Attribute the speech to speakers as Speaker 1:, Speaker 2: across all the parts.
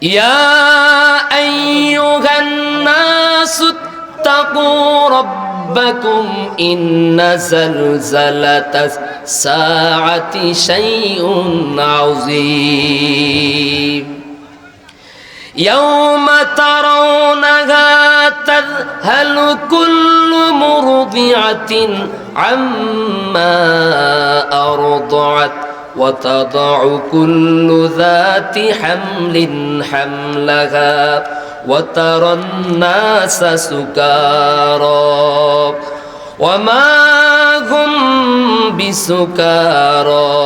Speaker 1: ইয়া আইয়ুহান নাসু ইত্তাকু রাব্বাকুম ইন্না যালজালাতাস সাআতি শাইউন আযীম ইয়াওমা তারাওনাহা তাযহালু কুল্লু মুরদিআতিন আম্মা আরদাআত وتضع كل ذات حمل حملها وترى الناس سكارى وما هم بسكارى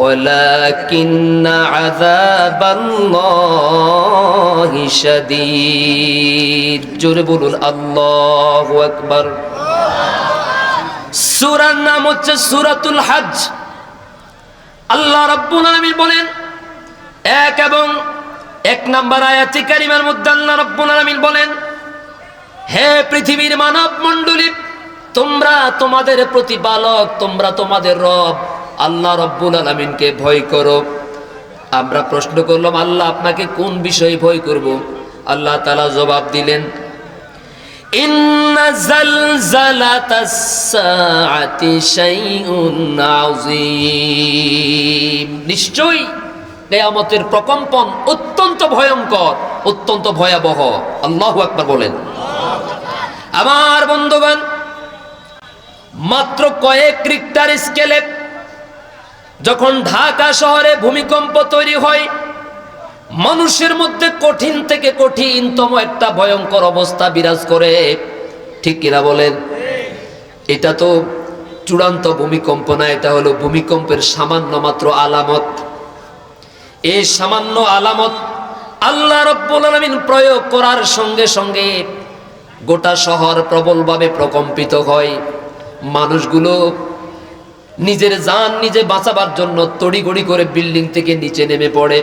Speaker 1: ولكن عذاب الله شديد জোরে বলুন আল্লাহু আকবার। সূরার নাম হচ্ছে সূরাতুল হজ। আল্লাহ রাব্বুল আলামিন বলেন এক নম্বর আয়াতে কারিমার মধ্যে আল্লাহ রাব্বুল আলামিন বলেন, হে পৃথিবীর মানব মণ্ডলী, তোমরা তোমাদের প্রতিপালক, তোমরা তোমাদের রব আল্লাহ রাব্বুল আলামিনকে ভয় করো। আমরা প্রশ্ন করলাম, আল্লাহ আপনাকে কোন বিষয়ে ভয় করব? আল্লাহ তাআলা জবাব দিলেন, ইন্না যালজালাতাস সাআতি শাইউন আযীম, নিশ্চয়ই কিয়ামতের প্রকম্পন অত্যন্ত ভয়ঙ্কর, অত্যন্ত ভয়াবহ। আল্লাহু আকবার বলেন। আমার বন্ধুগণ, মাত্র কয়েক রিক্টার স্কেলে যখন ঢাকা শহরে ভূমিকম্প তৈরি হয়, মানুষের মধ্যে কঠিন থেকে কঠিনতম একটা ভয়ঙ্কর অবস্থা বিরাজ করে, ঠিক কিনা বলেন? এটা তো চূড়ান্ত ভূমিকম্প না, এটা হলো ভূমিকম্পের সামান্য মাত্র আলামত। এই সামান্য আলামত আল্লাহ রাব্বুল আলামিন প্রয়োগ করার সঙ্গে সঙ্গে গোটা শহর প্রবলভাবে প্রকম্পিত হয়। মানুষগুলো নিজের জান নিজে বাঁচাবার জন্য তড়িঘড়ি করে বিল্ডিং থেকে নিচে নেমে পড়ে।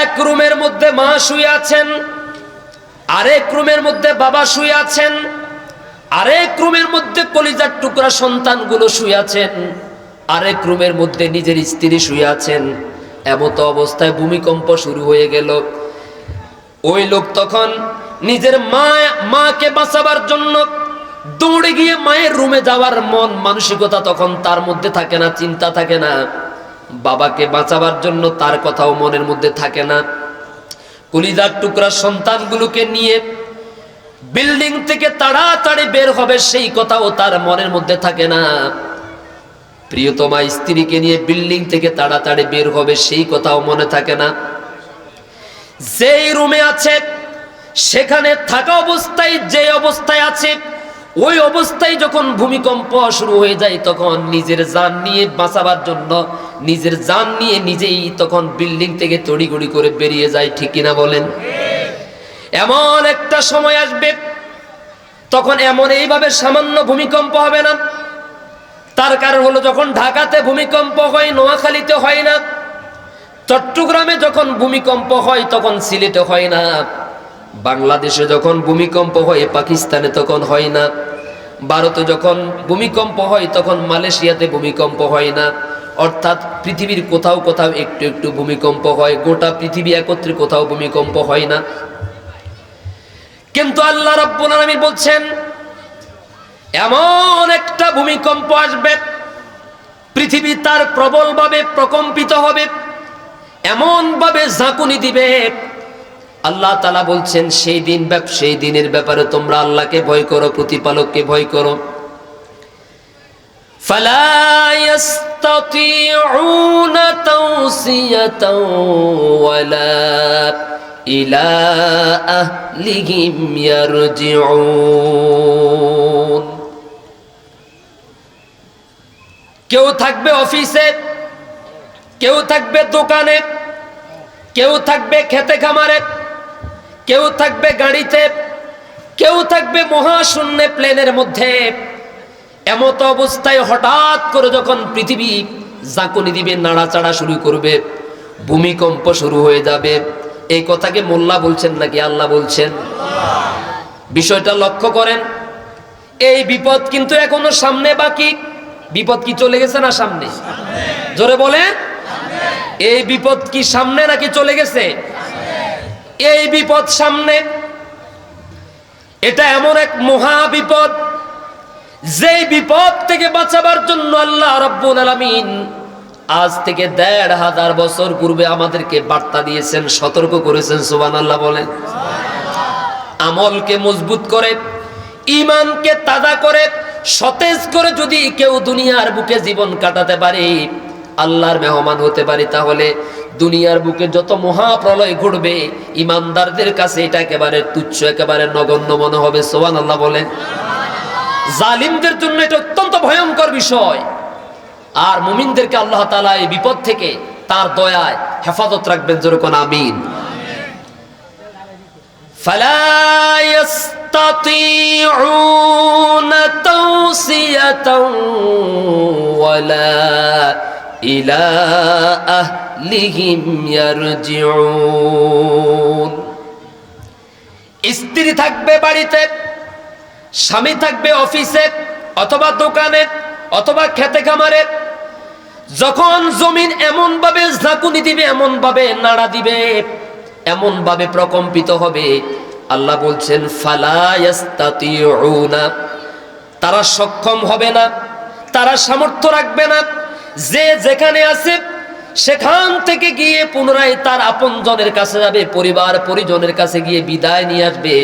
Speaker 1: এক রুমের মধ্যে মা শুয়ে আছেন, আরেক রুমের মধ্যে বাবা শুয়ে আছেন, আরেক রুমের মধ্যে কলিজার টুকরা সন্তানগুলো শুয়ে আছেন, আরেক রুমের মধ্যে নিজের স্ত্রী শুয়ে আছেন। এমতো অবস্থায় ভূমিকম্প শুরু হয়ে গেল। ওই লোক তখন নিজের মাকে বাঁচাবার জন্য দৌড়ে গিয়ে মায়ের রুমে যাওয়ার মন মানসিকতা তখন তার মধ্যে থাকে না, চিন্তা থাকে না। বাবাকে বাঁচাবার জন্য তার কথাও মনের মধ্যে থাকে না। কলিজার টুকরা সন্তানগুলোকে নিয়ে বিল্ডিং থেকে তাড়াতাড়ি বের হবে সেই কথাও তার মনের মধ্যে থাকে না। প্রিয়তমা স্ত্রীকে নিয়ে বিল্ডিং থেকে তাড়াতাড়ি বের হবে সেই কথাও মনে থাকে না। যেই রুমে আছে সেখানে থাকা অবস্থায় যে অবস্থায় আছে, ওই অবস্থায় যখন ভূমিকম্প শুরু হয়ে যায় তখন নিজের জান নিয়ে বাঁচাবার জন্য নিজের জান নিয়ে নিজেই তখন বিল্ডিং থেকে তড়িঘড়ি করে বেরিয়ে যায়, ঠিক কিনা বলেন? এমন একটা সময় আসবে তখন এমন এইভাবে সামান্য ভূমিকম্প হবে না। তার কারণ হলো, যখন ঢাকাতে ভূমিকম্প হয় নোয়াখালীতে হয় না, চট্টগ্রামে যখন ভূমিকম্প হয় তখন সিলেটে হয় না, বাংলাদেশে যখন ভূমিকম্প হয় পাকিস্তানে তখন হয় না, ভারতে যখন ভূমিকম্প হয় তখন মালয়েশিয়াতে ভূমিকম্প হয় না। অর্থাৎ পৃথিবীর কোথাও কোথাও একটু একটু ভূমিকম্প হয়, গোটা পৃথিবী একত্রে কোথাও ভূমিকম্প হয় না। কিন্তু আল্লাহ রাব্বুল আলামিন বলছেন, এমন একটা ভূমিকম্প আসবে পৃথিবী তার প্রবলভাবে প্রকম্পিত হবে, এমন ভাবে ঝাঁকুনি দিবে। আল্লাহ তাআলা বলছেন, সেই দিনের ব্যাপারে তোমরা আল্লাহকে ভয় করো, প্রতিপালককে ভয় করো। ফালা ইস্তাতিউনা তাওসিয়াতাও ওয়ালা ইলা আহলিহিম ইয়ারজিউন। কেউ থাকবে অফিসে, কেউ থাকবে দোকানে, কেউ থাকবে খেতে খামারে, কেউ থাকবে গাড়িতে, কেউ থাকবে মহাশূন্যে প্লেনের মধ্যে। এমত অবস্থায় হঠাৎ করে যখন পৃথিবী ঝাঁকুনি দিবে, নাড়াচাড়া শুরু করবে, ভূমিকম্প শুরু হয়ে যাবে। এই কথাকে মোল্লা বলছেন নাকি আল্লাহ বলছেন? বিষয়টা লক্ষ্য করেন। এই বিপদ কিন্তু এখনো সামনে বাকি। বিপদ কি চলে গেছে না সামনে? জোরে বলেন। এই বিপদ কি সামনে নাকি চলে গেছে? এই বিপদ সামনে। এটা এমন এক মহা বিপদ, যেই বিপদ থেকে বাঁচাবার জন্য আল্লাহ রাব্বুল আলামিন আজ থেকে ১৫০০ বছর পূর্বে আমাদেরকে বার্তা দিয়েছেন, সতর্ক করেছেন। সুবহানাল্লাহ বলেন। আমলকে মজবুত করে, ঈমানকে তাজা করে, সতেজ করে যদি কেউ দুনিয়ার বুকে জীবন কাটাতে পারে, আল্লাহর মেহমান হতে পারে, তাহলে দুনিয়ার বুকে যত মহাপ্রলয় ঘটবে ঈমানদারদের কাছে এটা একেবারে তুচ্ছ, একেবারে নগণ্য মনে হবে। সুবহানাল্লাহ বলেন। জালিমদের জন্য এটা অত্যন্ত ভয়ঙ্কর বিষয়। আর মুমিনদেরকে আল্লাহ তাআলা এই বিপদ থেকে তার দয়ায় হেফাজত রাখবেন। যেরকম আমিন। ফালা ইস্তাতিউনা তাওসিয়াতাও ওয়ালা ইলা আহলিহিম ইয়ারজিউন। স্ত্রী থাকবে বাড়িতে, স্বামী থাকবে অফিসে অথবা দোকানে অথবা খেতে খামারে, যখন জমিন এমন ভাবে ঝাঁকুনি দিবে, এমন ভাবে নাড়া দিবে, এমন ভাবে প্রকম্পিত হবে, আল্লাহ বলছেন ফালা ইস্তাতিউনা, তারা সক্ষম হবে না, তারা সামর্থ্য রাখবে না। যে যেখানে আছে সেখান থেকে গিয়ে পুনরায় তার আপনজনের কাছে যাবে, পরিবার পরিজনের কাছে গিয়ে বিদায় নিয়ে আসবে,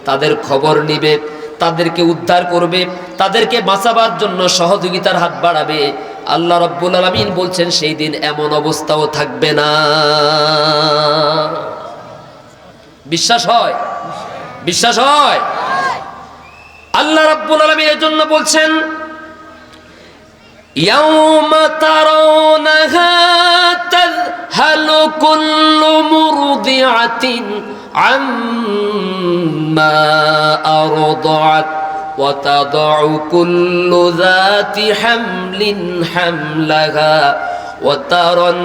Speaker 1: তাদের খবর নিবে, তাদেরকে উদ্ধার করবে, তাদেরকে বাঁচাবার জন্য সহযোগিতার হাত বাড়াবে। আল্লাহ রাব্বুল আলামিন বলছেন সেই দিন এমন অবস্থাও থাকবে না। বিশ্বাস হয়? বিশ্বাস হয়? আল্লাহ রাব্বুল আলামিন এর জন্য বলছেন ইয়াউমা তারাউনাহা তাযহালু কুল্লু মুরদিআতিন আম্মা আরদাআত ওয়া তাদউ কুল্লু যাতি হামলিন হামলাহা ওয়া তারান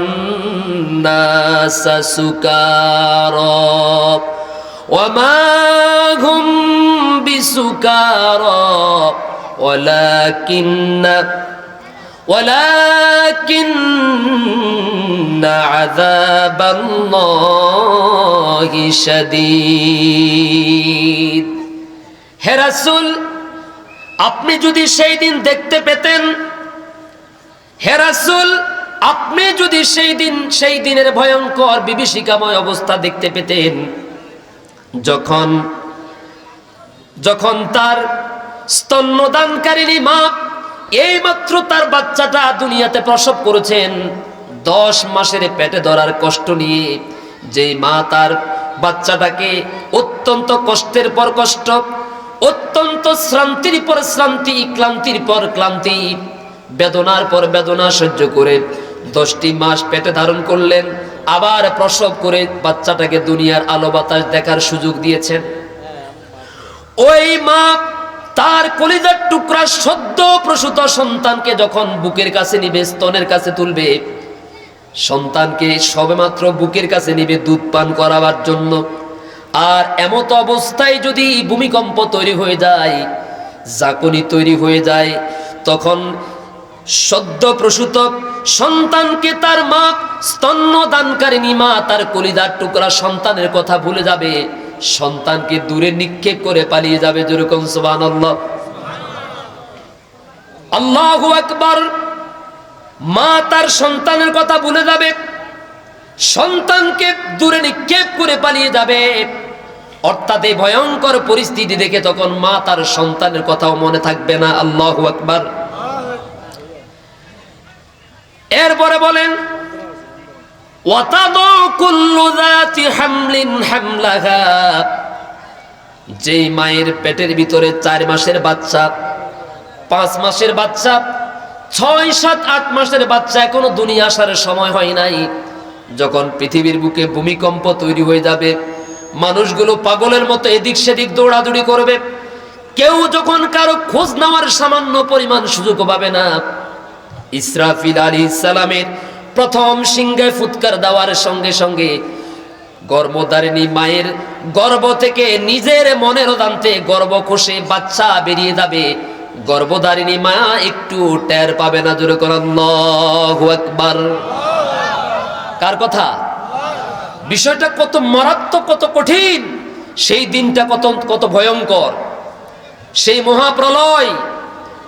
Speaker 1: নাসা সুকারা ওয়া মা হুম বিসুকারা ولكن عذاب الله شديد। হে রাসূল, আপনি যদি সেই দিন দেখতে পেতেন, হে রাসূল আপনি যদি সেই দিনের ভয়ঙ্কর বিভীষিকাময় অবস্থা দেখতে পেতেন, যখন তার স্তন্যদানকারিণী মা এইমাত্র তার বাচ্চাটা দুনিয়াতে প্রসব করেছেন, 10 মাসের পেটে ধরার কষ্ট নিয়ে যেই মা তার বাচ্চাটাকে অত্যন্ত কষ্টের পর কষ্ট, অত্যন্ত শ্রান্তির পর শ্রান্তি, ক্লান্তির পর ক্লান্তি, বেদনার পর বেদনা সহ্য করে 10টি মাস পেটে ধারণ করলেন, আবার প্রসব করে বাচ্চাটাকে দুনিয়ার আলো বাতাস দেখার সুযোগ দিয়েছেন। ওই মা তার কলিজার টুকরা সদ্য প্রসূত সন্তানকে যখন বুকের কাছে নিবে, স্তনের কাছে তুলবে, সন্তানকে সবেমাত্র বুকের কাছে নিবে দুধ পান করাবার জন্য, আর এমত অবস্থায় যদি ভূমিকম্প তৈরি হয়ে যায়, ঝাঁকুনি তৈরি হয়ে যায়, তখন সদ্য প্রসূত সন্তানকে তার মা, স্তন্যদানকারিণী মা তার কলিজার টুকরা সন্তানের কথা ভুলে যাবে, সন্তানকে দূরে নিক্ষেপ করে পালিয়ে যাবে। যেরকম সুবহানাল্লাহ, আল্লাহু আকবার। মা তার সন্তানের কথা ভুলে যাবে, সন্তানকে দূরে নিক্ষেপ করে পালিয়ে যাবে। অর্থাৎ এই ভয়ঙ্কর পরিস্থিতি দেখে তখন মা তার সন্তানের কথাও মনে থাকবে না। আল্লাহু আকবার। এরপরে বলেন যেই মায়ের পেটের ভিতরে 4 মাসের বাচ্চা, 5 মাসের বাচ্চা, 6, 7, 8 মাসের বাচ্চা এখনো দুনিয়া আসার সময় হয় নাই, যখন পৃথিবীর বুকে ভূমিকম্প তৈরি হয়ে যাবে, মানুষগুলো পাগলের মতো এদিক সেদিক দৌড়াদৌড়ি করবে, কেউ যখন কারো খোঁজ নেওয়ার সামান্য পরিমাণ সুযোগ পাবে না, ইসরাফিল আলাইহিস সালামের প্রথম সিংহে ফুৎকার দেওয়ার সঙ্গে সঙ্গে গর্ভধারিণী মায়ের গর্ভ থেকে নিজের মনের অজান্তে গর্ভ খসে বাচ্চা বেরিয়ে যাবে। গর্ভধারিণী মা একটু টের পাবে না। জোরে করে আল্লাহু আকবার। কার কথা? বিষয়টা কত মারাত্মক, কত কঠিন, সেই দিনটা কত কত ভয়ঙ্কর। সেই মহাপ্রলয়,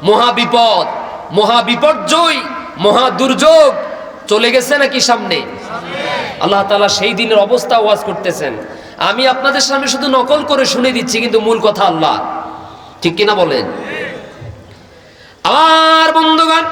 Speaker 1: মহাবিপদ, মহাবিপর্যয়, মহা দুর্যোগ চলে গেছে নাকি সামনে? আল্লাহ তাআলা সেই দিনের অবস্থা ওয়াজ করতেছেন। আমি আপনাদের সামনে শুধু নকল করে শুনে দিচ্ছি, কিন্তু মূল কথা আল্লাহ। ঠিক কিনা বলেন? আমার বন্ধুগণ,